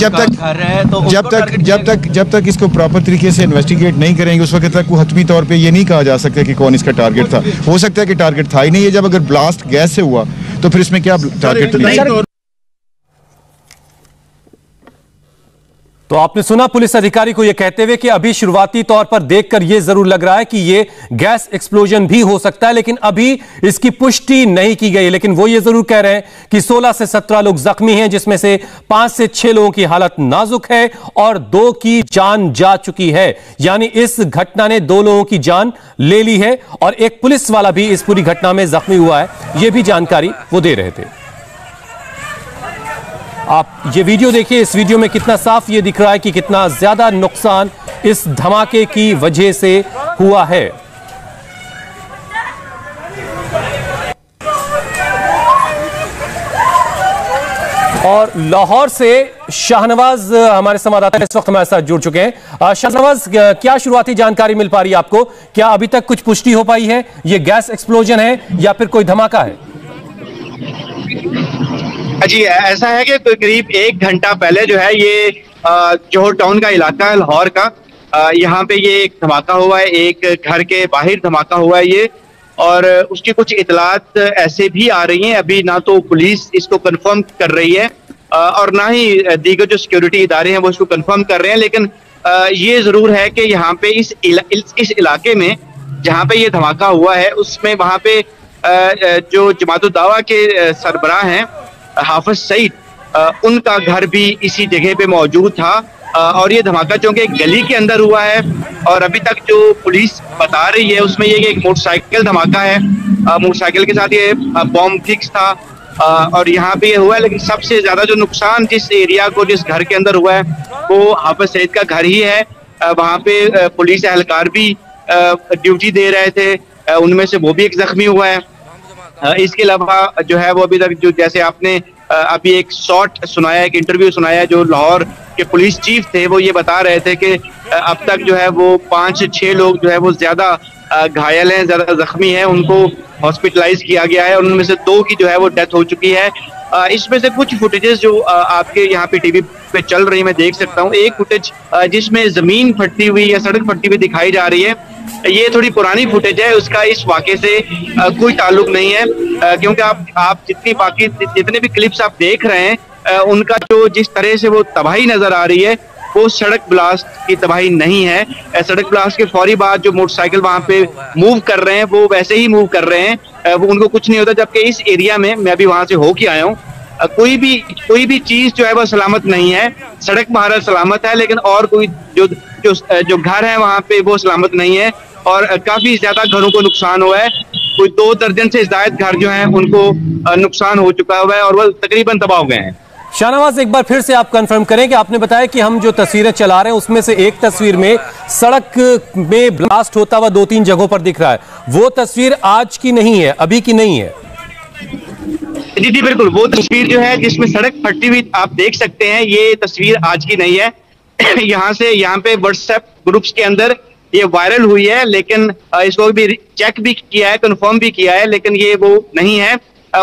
जब तक इसको प्रॉपर तरीके से इन्वेस्टिगेट नहीं करेंगे उस वक्त तक वो हतमी तौर पे ये नहीं कहा जा सकता कि कौन इसका टारगेट था। हो सकता है कि टारगेट था ही नहीं है। जब अगर ब्लास्ट गैस से हुआ तो फिर इसमें क्या टारगेट नहीं। तो आपने सुना पुलिस अधिकारी को यह कहते हुए कि अभी शुरुआती तौर पर देखकर यह जरूर लग रहा है कि यह गैस एक्सप्लोजन भी हो सकता है, लेकिन अभी इसकी पुष्टि नहीं की गई। लेकिन वो ये जरूर कह रहे हैं कि 16 से 17 लोग जख्मी हैं, जिसमें से 5 से 6 लोगों की हालत नाजुक है और 2 की जान जा चुकी है। यानी इस घटना ने 2 लोगों की जान ले ली है और एक पुलिस वाला भी इस पूरी घटना में जख्मी हुआ है। यह भी जानकारी वो दे रहे थे। आप ये वीडियो देखिए, इस वीडियो में कितना साफ ये दिख रहा है कि कितना ज्यादा नुकसान इस धमाके की वजह से हुआ है। और लाहौर से शाहनवाज हमारे संवाददाता इस वक्त हमारे साथ जुड़ चुके हैं। शाहनवाज, क्या शुरुआती जानकारी मिल पा रही है आपको? क्या अभी तक कुछ पुष्टि हो पाई है ये गैस एक्सप्लोजन है या फिर कोई धमाका है? जी, ऐसा है कि करीब 1 घंटा पहले जो है ये जौहर टाउन का इलाका है लाहौर का, यहाँ पे ये एक धमाका हुआ है, एक घर के बाहर धमाका हुआ है ये, और उसकी कुछ इतलात ऐसे भी आ रही हैं। अभी ना तो पुलिस इसको कंफर्म कर रही है और ना ही दीगर जो सिक्योरिटी इदारे हैं वो इसको कंफर्म कर रहे हैं, लेकिन ये जरूर है कि यहाँ पे इस इलाके में जहाँ पे ये धमाका हुआ है उसमें वहाँ पे जो जमात दावा के सरबराह हैं हाफिज सईद, उनका घर भी इसी जगह पे मौजूद था और ये धमाका चूंकि एक गली के अंदर हुआ है और अभी तक जो पुलिस बता रही है उसमें ये एक मोटरसाइकिल धमाका है, मोटरसाइकिल के साथ ये बॉम्ब फिक्स था और यहाँ पे ये हुआ है। लेकिन सबसे ज्यादा जो नुकसान जिस एरिया को, जिस घर के अंदर हुआ है वो हाफिज सईद का घर ही है। वहाँ पे पुलिस एहलकार भी ड्यूटी दे रहे थे, उनमें से वो भी एक जख्मी हुआ है। इसके अलावा जो है वो अभी तक जो, जैसे आपने अभी एक शॉर्ट सुनाया, एक इंटरव्यू सुनाया जो लाहौर के पुलिस चीफ थे, वो ये बता रहे थे कि अब तक जो है वो 5 से 6 लोग जो है वो ज्यादा घायल हैं, ज्यादा जख्मी हैं, उनको हॉस्पिटलाइज किया गया है और उनमें से 2 की जो है वो डेथ हो चुकी है। इसमें से कुछ फुटेजेस जो आपके यहाँ पे टीवी पे चल रही है मैं देख सकता हूँ। एक फुटेज जिसमें जमीन फटती हुई या सड़क फटती हुई दिखाई जा रही है, ये थोड़ी पुरानी फुटेज है, उसका इस वाक़े से कोई ताल्लुक नहीं है, क्योंकि आप जितने भी क्लिप्स आप देख रहे हैं उनका जो जिस तरह से वो तबाही नजर आ रही है वो सड़क ब्लास्ट की तबाही नहीं है। सड़क ब्लास्ट के फौरी बाद जो मोटरसाइकिल वहां पे मूव कर रहे हैं वो वैसे ही मूव कर रहे हैं, वो उनको कुछ नहीं होता। जबकि इस एरिया में मैं अभी वहां से होके आया हूँ, कोई भी चीज जो है वो सलामत नहीं है। सड़क महाराज सलामत है लेकिन और कोई जो घर है वहां पे वो सलामत नहीं है और काफी ज्यादा घरों को नुकसान हुआ है। कोई 2 दर्जन से ज्यादा घर जो हैं उनको नुकसान हो चुका हुआ है और वो तकरीबन तबाह हो गए हैं। शाहनवाज, एक बार फिर से आप कंफर्म करें कि आपने बताया कि हम जो तस्वीरें चला रहे हैं उसमें से एक तस्वीर में सड़क में ब्लास्ट होता हुआ 2-3 जगहों पर दिख रहा है, वो तस्वीर आज की नहीं है, अभी की नहीं है? जी बिल्कुल, वो तस्वीर जो है जिसमें सड़क फटती हुई आप देख सकते हैं, ये तस्वीर आज की नहीं है। यहाँ पे व्हाट्सएप ग्रुप्स के अंदर ये वायरल हुई है, लेकिन इसको भी चेक भी किया है, कंफर्म भी किया है, लेकिन ये वो नहीं है।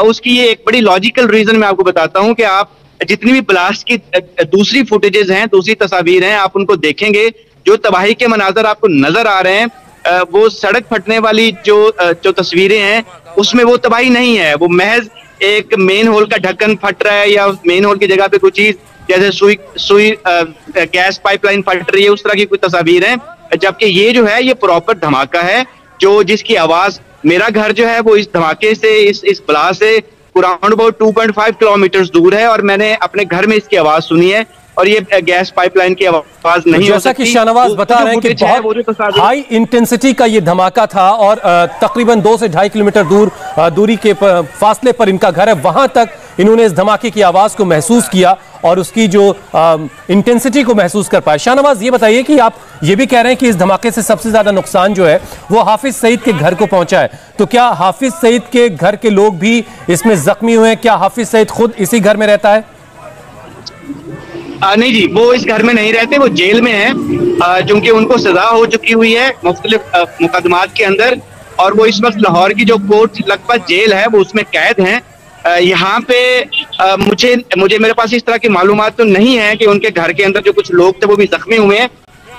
उसकी ये एक बड़ी लॉजिकल रीजन मैं आपको बताता हूँ कि आप जितनी भी ब्लास्ट की दूसरी फुटेजेस हैं, दूसरी तस्वीर हैं, आप उनको देखेंगे, जो तबाही के मनाजर आपको नजर आ रहे हैं वो सड़क फटने वाली जो तस्वीरें हैं उसमें वो तबाही नहीं है। वो महज एक मेन होल का ढक्कन फट रहा है या मेन होल की जगह पे कोई चीज जैसे सुई गैस पाइपलाइन फट रही है, उस तरह की कोई तस्वीर है। जबकि ये जो है ये प्रॉपर धमाका है, जो जिसकी आवाज, मेरा घर जो है वो इस धमाके से, इस ब्लास्ट से अराउंड अबाउट 2.5 किलोमीटर दूर है और मैंने अपने घर में इसकी आवाज सुनी है और ये गैस पाइपलाइन की आवाज नहीं। जैसा कि शाहनवाज बता रहे हैं कि बहुत हाई इंटेंसिटी का ये धमाका था और तकरीबन 2 से 2.5 किलोमीटर दूरी के फासले पर इनका घर है, वहां तक इन्होंने इस धमाके की आवाज को महसूस किया और उसकी जो इंटेंसिटी को महसूस कर पाए। शाहनवाज, ये बताइए कि आप ये भी कह रहे हैं कि इस धमाके से सबसे ज्यादा नुकसान जो है वो हाफिज सईद के घर को पहुंचा है, तो क्या हाफिज सईद के घर के लोग भी इसमें जख्मी हुए हैं? क्या हाफिज सईद खुद इसी घर में रहता है? नहीं जी, वो इस घर में नहीं रहते, वो जेल में है, क्योंकि उनको सजा हो चुकी हुई है मुख्तलिफ मुकदमात के अंदर और वो इस वक्त लाहौर की जो कोर्ट लखपत जेल है वो उसमें कैद हैं। यहाँ पे मुझे मेरे पास इस तरह की मालूमात तो नहीं है कि उनके घर के अंदर जो कुछ लोग थे वो भी जख्मी हुए हैं,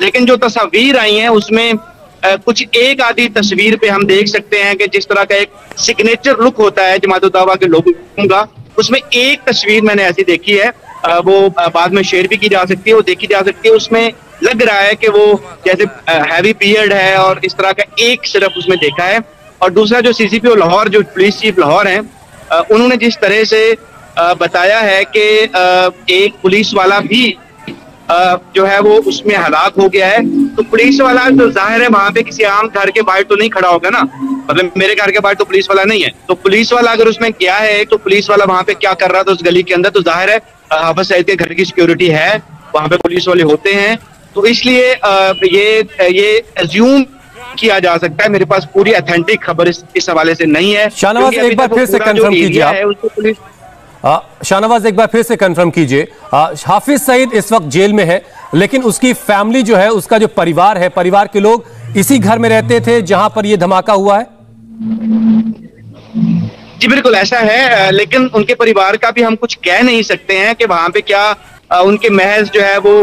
लेकिन जो तस्वीर आई हैं उसमें कुछ एक आधी तस्वीर पे हम देख सकते हैं कि जिस तरह का एक सिग्नेचर लुक होता है जमात दावा के लोगों का, उसमें एक तस्वीर मैंने ऐसी देखी है, वो बाद में शेयर भी की जा सकती है, वो देखी जा सकती है। उसमें लग रहा है कि वो जैसे हैवी बियर्ड है और इस तरह का एक सिर्फ उसमें देखा है। और दूसरा जो सीसीपीओ लाहौर, जो पुलिस चीफ लाहौर हैं, उन्होंने जिस तरह से बताया है कि एक पुलिस वाला भी जो है वो उसमें हलाक हो गया है, तो पुलिस वाला तो जाहिर है वहां पे किसी आम घर के बाहर तो नहीं खड़ा होगा ना, मतलब मेरे घर के बाहर तो पुलिस वाला नहीं है, तो पुलिस वाला अगर उसमें क्या है तो पुलिस वाला वहां पे क्या कर रहा था उस गली के अंदर, तो जाहिर है हाफिज सईद के घर की सिक्योरिटी है, वहां पे पुलिस वाले होते हैं, तो इसलिए ये अज्यूम किया जा सकता है। मेरे पास पूरी ऑथेंटिक खबर इस हवाले से नहीं है। शाहनवाज, एक बार फिर से कंफर्म कीजिए आप। शाहनवाज एक बार फिर से कंफर्म कीजिए, हाफिज सईद इस वक्त जेल में है, लेकिन उसकी फैमिली जो है, उसका जो परिवार है, परिवार के लोग इसी घर में रहते थे जहां पर यह धमाका हुआ है? जी बिल्कुल ऐसा है, लेकिन उनके परिवार का भी हम कुछ कह नहीं सकते हैं कि वहां पे क्या उनके महज जो है वो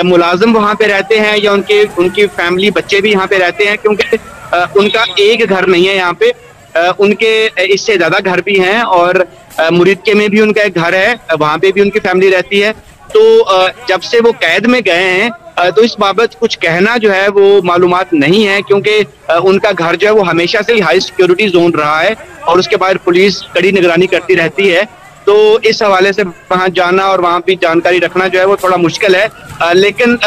मुलाजिम वहां पे रहते हैं या उनकी फैमिली बच्चे भी यहाँ पे रहते हैं, क्योंकि उनका एक घर नहीं है यहाँ पे, उनके इससे ज्यादा घर भी हैं और मुरीदके में भी उनका एक घर है, वहां पे भी उनकी फैमिली रहती है। तो जब से वो कैद में गए हैं तो इस बाबत कुछ कहना जो है वो मालूमात नहीं है, क्योंकि उनका घर जो है वो हमेशा से ही हाई सिक्योरिटी जोन रहा है और उसके बाहर पुलिस कड़ी निगरानी करती रहती है। तो इस हवाले से वहां जाना और वहां भी जानकारी रखना जो है वो थोड़ा मुश्किल है, लेकिन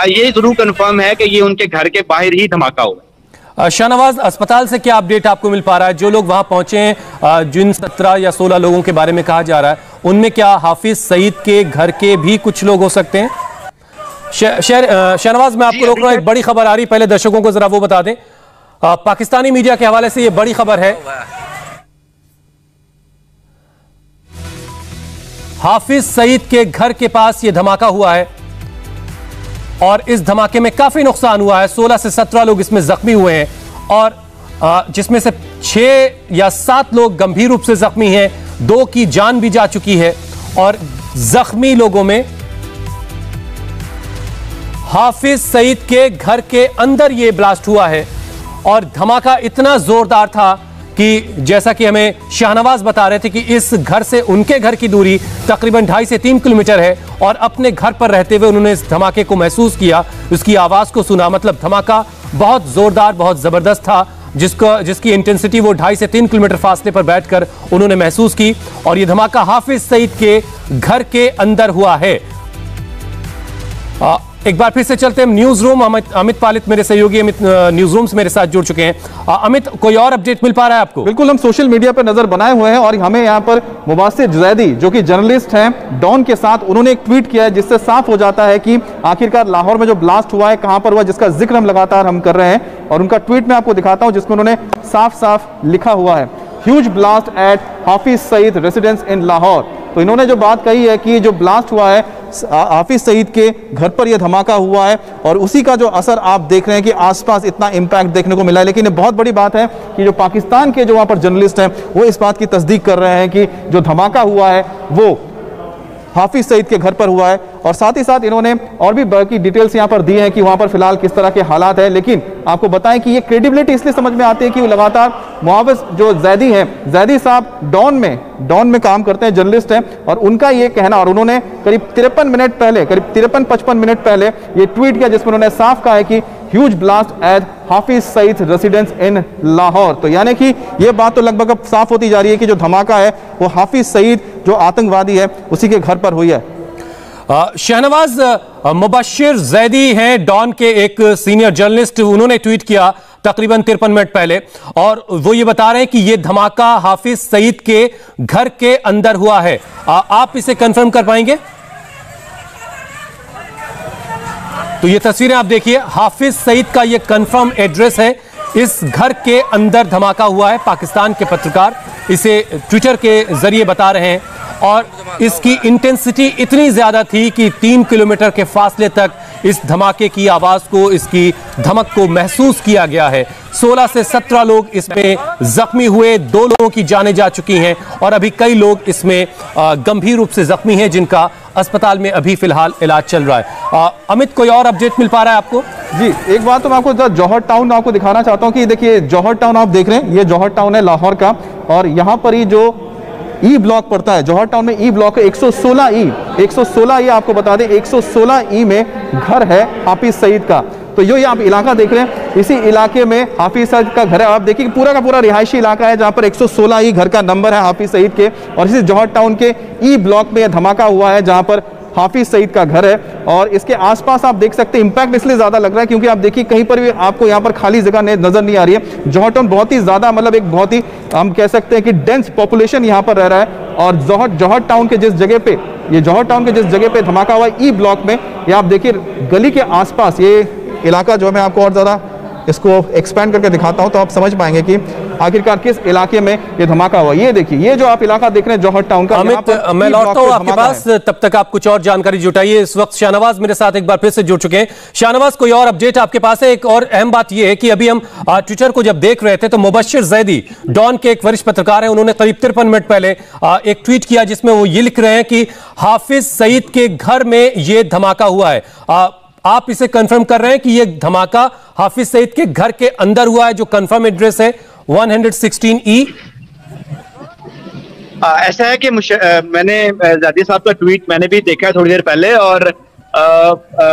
ये जरूर कंफर्म है कि ये उनके घर के बाहर ही धमाका हुआ। शाहनवाज, अस्पताल से क्या अपडेट आपको मिल पा रहा है? जो लोग वहां पहुंचे हैं, जिन 17 या 16 लोगों के बारे में कहा जा रहा है, उनमें क्या हाफिज सईद के घर के भी कुछ लोग हो सकते हैं? शाहनवाज, मैं आपको रोक रहा हूं, एक बड़ी खबर आ रही, पहले दर्शकों को जरा वो बता दें। पाकिस्तानी मीडिया के हवाले से ये बड़ी खबर है, हाफिज सईद के घर के पास ये धमाका हुआ है और इस धमाके में काफी नुकसान हुआ है। 16 से 17 लोग इसमें जख्मी हुए हैं और जिसमें से 6 या 7 लोग गंभीर रूप से जख्मी हैं, 2 की जान भी जा चुकी है और जख्मी लोगों में हाफिज सईद के घर के अंदर यह ब्लास्ट हुआ है और धमाका इतना जोरदार था कि जैसा कि हमें शाहनवाज बता रहे थे कि इस घर से उनके घर की दूरी तकरीबन 2.5 से 3 किलोमीटर है और अपने घर पर रहते हुए उन्होंने इस धमाके को महसूस किया, उसकी आवाज को सुना। मतलब धमाका बहुत जोरदार, बहुत जबरदस्त था, जिसकी इंटेंसिटी वो 2.5 से 3 किलोमीटर फासले पर बैठकर उन्होंने महसूस की और यह धमाका हाफिज सईद के घर के अंदर हुआ है। एक बार फिर से चलते हैं न्यूज रूम। अमित पालित मेरे सहयोगी अमित न्यूज रूम से मेरे साथ जुड़ चुके हैं। अमित, कोई और अपडेट मिल पा रहा है आपको? बिल्कुल, हम सोशल मीडिया पर नजर बनाए हुए हैं और हमें यहाँ पर मुबाशिर जैदी जो कि जर्नलिस्ट हैं डॉन के साथ, उन्होंने एक ट्वीट किया है जिससे साफ हो जाता है कि आखिरकार लाहौर में जो ब्लास्ट हुआ है कहां पर हुआ, जिसका जिक्र हम लगातार कर रहे हैं। और उनका ट्वीट मैं आपको दिखाता हूं जिसमें उन्होंने साफ साफ लिखा हुआ है, huge blast at Hafiz Saeed residence in Lahore. तो इन्होंने जो बात कही है कि जो ब्लास्ट हुआ है हाफिज सईद के घर पर यह धमाका हुआ है और उसी का जो असर आप देख रहे हैं कि आसपास इतना इंपैक्ट देखने को मिला है। लेकिन ये बहुत बड़ी बात है कि जो पाकिस्तान के जो वहां पर जर्नलिस्ट हैं वो इस बात की तस्दीक कर रहे हैं कि जो धमाका हुआ है वो हाफिज सईद के घर पर हुआ है और साथ ही साथ इन्होंने और भी बाकी डिटेल्स यहां पर दी हैं कि वहां पर फिलहाल किस तरह के हालात हैं। लेकिन आपको बताएं कि ये क्रेडिबिलिटी इसलिए समझ में आती है कि वो लगातार मुआविज जो जैदी हैं, जैदी साहब डॉन में काम करते हैं, जर्नलिस्ट हैं और उनका ये कहना, और उन्होंने करीब 53-55 मिनट पहले ये ट्वीट किया जिसमें उन्होंने साफ कहा है कि huge blast at Hafiz Saeed residence in Lahore. तो यानी कि ये बात तो लगभग अब साफ होती जा रही है कि जो धमाका है वो हाफिज सईद जो आतंकवादी है उसी के घर पर हुई है। शहनवाज, मुबशिर जैदी हैं डॉन के एक सीनियर जर्नलिस्ट, उन्होंने ट्वीट किया तकरीबन 53 मिनट पहले और वो ये बता रहे हैं कि ये धमाका हाफिज सईद के घर के अंदर हुआ है। आप इसे कंफर्म कर पाएंगे? तो ये तस्वीरें आप देखिए, हाफिज सईद का ये कंफर्म एड्रेस है, इस घर के अंदर धमाका हुआ है। पाकिस्तान के पत्रकार इसे ट्विटर के जरिए बता रहे हैं और इसकी इंटेंसिटी इतनी ज्यादा थी कि 3 किलोमीटर के फासले तक इस धमाके की आवाज को, इसकी धमक को महसूस किया गया है। 16 से 17 लोग इसमें जख्मी हुए, 2 लोगों की जानें जा चुकी हैं और अभी कई लोग इसमें गंभीर रूप से जख्मी हैं जिनका अस्पताल में अभी फिलहाल इलाज चल रहा है। अमित, कोई और अपडेट मिल पा रहा है आपको? जी, एक बात तो मैं आपको जौहर टाउन आपको दिखाना चाहता हूं कि देखिए जौहर टाउन आप देख रहे हैं, ये जौहर टाउन है लाहौर का और यहाँ पर ही जो ई ब्लॉक पड़ता है, जौहर टाउन में ई ब्लॉक है 116 ई आपको बता दें 116 ई में घर है हाफिज सईद का। तो ये आप इलाका देख रहे हैं, इसी इलाके में हाफिज सईद का घर है। आप देखिए पूरा का पूरा रिहायशी इलाका है जहां पर 116 ई घर का नंबर है हाफिज सईद के और इसी जौहर टाउन के ई ब्लॉक में यह धमाका हुआ है जहां पर हाफिज सईद का घर है और इसके आसपास आप देख सकते हैं इंपैक्ट इसलिए ज्यादा लग रहा है क्योंकि आप देखिए कहीं पर भी आपको यहाँ पर खाली जगह नजर नहीं आ रही है। जौहर टाउन बहुत ही ज्यादा, मतलब एक बहुत ही हम कह सकते हैं कि डेंस पॉपुलेशन यहाँ पर रह रहा है और जौहर टाउन के जिस जगह पे धमाका हुआ ई ब्लॉक में, ये आप देखिए गली के आसपास ये इलाका जो मैं आपको और ज्यादा इसको एक्सपैंड करके दिखाता हूं तो आप समझ पाएंगे कि आखिरकार किस इलाके में ये धमाका हुआ। ये देखिए, ये जो आप इलाका देख रहे हैं जौहर टाउन का। अमित, मैं लौटता हूं आपके पास, तब तक आप कुछ और जानकारी जुटाइए। इस वक्त शाहनवाज मेरे साथ एक बार फिर से जुड़ चुके हैं। शाहनवाज, कोई और अपडेट आपके पास है? एक और अहम बात यह है कि अभी हम ट्विटर को जब देख रहे थे तो मुबश्शिर जैदी, डॉन के एक वरिष्ठ पत्रकार हैं, उन्होंने करीब 53 मिनट पहले एक ट्वीट किया जिसमें वो ये लिख रहे हैं कि हाफिज सईद के घर में ये धमाका हुआ है। आप इसे कंफर्म कर रहे हैं कि यह धमाका हाफिज सईद के घर के अंदर हुआ है, जो कंफर्म एड्रेस है 116E? ऐसा है कि मैंने ज़ादी साहब का ट्वीट मैंने भी देखा थोड़ी देर पहले, और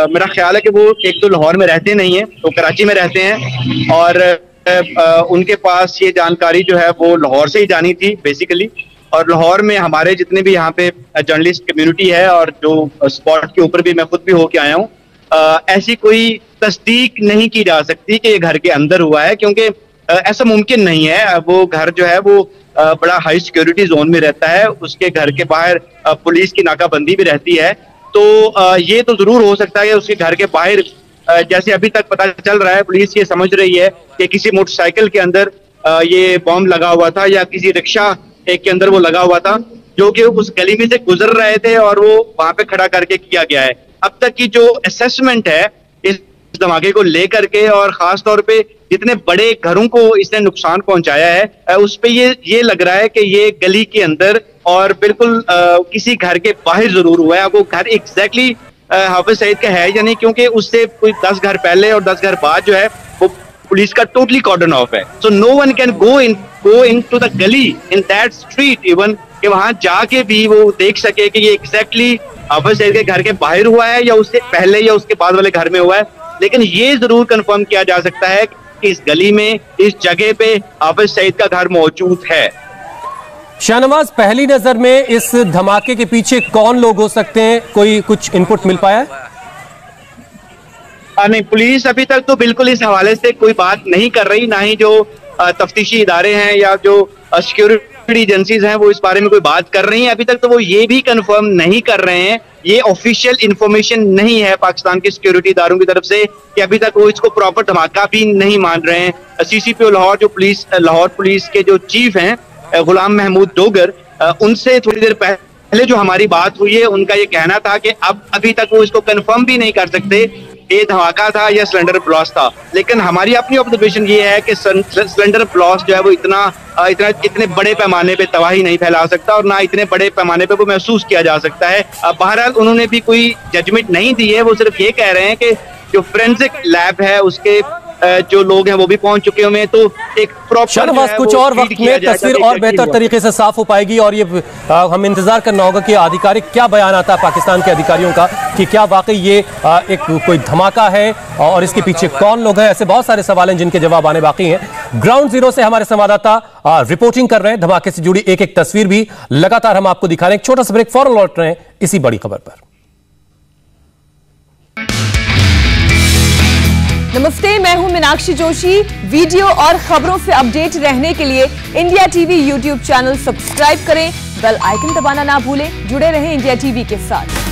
मेरा ख्याल है कि वो एक तो लाहौर में रहते नहीं है, तो कराची में रहते हैं, और उनके पास ये जानकारी जो है वो लाहौर से ही जानी थी बेसिकली। और लाहौर में हमारे जितने भी यहाँ पे जर्नलिस्ट कम्युनिटी है, और जो स्पॉट के ऊपर भी मैं खुद भी होके आया हूँ, ऐसी कोई तस्दीक नहीं की जा सकती कि ये घर के अंदर हुआ है, क्योंकि ऐसा मुमकिन नहीं है। वो घर जो है वो बड़ा हाई सिक्योरिटी जोन में रहता है, उसके घर के बाहर पुलिस की नाकाबंदी भी रहती है, तो ये तो जरूर हो सकता है कि उसके घर के बाहर, जैसे अभी तक पता चल रहा है, पुलिस ये समझ रही है कि किसी मोटरसाइकिल के अंदर ये बॉम्ब लगा हुआ था, या किसी रिक्शा के अंदर वो लगा हुआ था, जो कि उस गली में से गुजर रहे थे और वो वहां पे खड़ा करके किया गया है। अब तक की जो असेसमेंट है इस धमाके को लेकर के, और खास तौर पे जितने बड़े घरों को इसने नुकसान पहुंचाया है, उस पे ये लग रहा है कि ये गली के अंदर और बिल्कुल किसी घर के बाहर जरूर हुआ है। वो घर एग्जैक्टली हाफिज सईद का है या नहीं, क्योंकि उससे कोई 10 घर पहले और 10 घर बाद जो है वो पुलिस का टोटली कॉर्डन ऑफ है। So no one can go into the gali in that street even, कि वहां जाके भी वो देख सके कि ये एग्जैक्टली हाफिज सईद के घर के बाहर हुआ है या उससे पहले या उसके बाद वाले घर में हुआ है। लेकिन ये जरूर कंफर्म किया जा सकता है कि इस गली में, इस जगह पे हाफिज सईद का घर मौजूद है। शाहनवाज, पहली नजर में इस धमाके के पीछे कौन लोग हो सकते हैं? कोई कुछ इनपुट मिल पाया है? नहीं, पुलिस अभी तक तो बिल्कुल इस हवाले से कोई बात नहीं कर रही, ना ही जो तफ्तीशी इदारे हैं या जो सिक्योरिटी एजेंसीज हैं वो इस बारे में कोई बात कर रही हैं। अभी तक तो वो ये भी कंफर्म नहीं कर रहे हैं, ये ऑफिशियल इंफॉर्मेशन नहीं है पाकिस्तान के सिक्योरिटी इदारों की तरफ से, कि अभी तक वो इसको प्रॉपर धमाका भी नहीं मान रहे हैं। CCPO लाहौर, जो लाहौर पुलिस के जो चीफ हैं गुलाम महमूद डोगर, उनसे थोड़ी देर पहले जो हमारी बात हुई है, उनका ये कहना था कि अब अभी तक वो इसको कंफर्म भी नहीं कर सकते ये धमाका था या सिलेंडर ब्लास्ट था। लेकिन हमारी अपनी ऑब्जर्वेशन ये है कि सिलेंडर ब्लास्ट जो है वो इतने बड़े पैमाने पे तबाही नहीं फैला सकता, और ना इतने बड़े पैमाने पे वो महसूस किया जा सकता है। बहरहाल उन्होंने भी कोई जजमेंट नहीं दी है, वो सिर्फ ये कह रहे हैं कि जो फोरेंसिक लैब है उसके जो लोग हैं वो भी पहुंच चुके हैं, तो एक शाहनवाज कुछ और वक्त में तस्वीर और बेहतर तरीके से साफ हो पाएगी, और ये हम इंतजार करना होगा कि आधिकारिक क्या बयान आता है पाकिस्तान के अधिकारियों का, कि क्या वाकई ये एक कोई धमाका है और इसके पीछे कौन लोग हैं। ऐसे बहुत सारे सवाल हैं जिनके जवाब आने बाकी हैं। ग्राउंड जीरो से हमारे संवाददाता रिपोर्टिंग कर रहे हैं, धमाके से जुड़ी एक एक तस्वीर भी लगातार हम आपको दिखा रहे हैं। एक छोटा सा ब्रेक, फौरन लौट रहे हैं इसी बड़ी खबर पर। नमस्ते, मैं हूं मीनाक्षी जोशी। वीडियो और खबरों से अपडेट रहने के लिए India TV YouTube channel subscribe करें, बेल आइकन दबाना ना भूलें। जुड़े रहें इंडिया टीवी के साथ।